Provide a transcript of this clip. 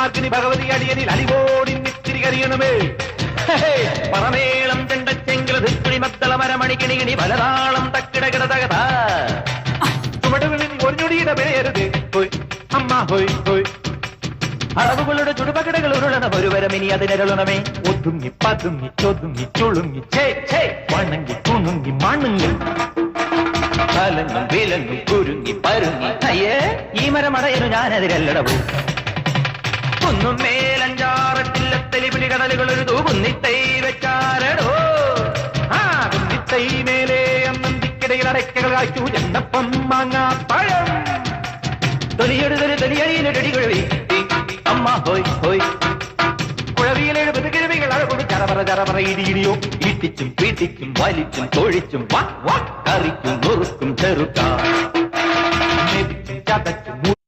മാർക്കിന് ഭഗവതി അടിയനിൽ അലിവോടി നിത്തിരി കരിയണമേ പറമേളം ചെണ്ടച്ചെങ്കിലി മത്തള മരമണിക്കിണികിണി പലതാളം തക്കിടകിട തകത ചുമടുകളിൽ ഒരു ഞൊടിയുടെ പേരരുത് ഹോയ് അമ്മ ഹോയ് ഹോയ് അളവുകളുടെ ചുടുപകടകൾ ഉരുളണ ഒരുവരം ഇനി അതിനരുളണമേ ഒതുങ്ങി പതുങ്ങി ചൊതുങ്ങി ചുളുങ്ങി വണങ്ങി കുണുങ്ങി മണുങ്ങി കലങ്ങും വിലങ്ങും കുരുങ്ങി പരുങ്ങി അയ്യേ ഈ മരമടയനു ഞാനതിരല്ലടവും ഒന്നും മേലഞ്ചാറട്ടില്ലത്തലി പിടികടലുകൾ ഒരു തൂകുന്നിത്തൈ വെച്ചാരടോ ആ കുന്നിത്തൈ മേലെ അന്നന്തിക്കിടയിൽ അടയ്ക്കകൾ കാച്ചു എണ്ണപ്പം മാങ്ങാ പഴം തൊലിയെടുതൊരു തൊലിയഴിയിലൊരടി കുഴവി അമ്മ ഹോയ് ഹോയ് കുഴവിയിൽ 70 കിഴവികൾ അഴകൊടു ചറപറ ഇടിയിടിയോ ഈട്ടിച്ചും പീട്ടിച്ചും വലിച്ചും തൊഴിച്ചും കറിക്കും നുറുക്കും ചെറുക്കാം ചതച്ചും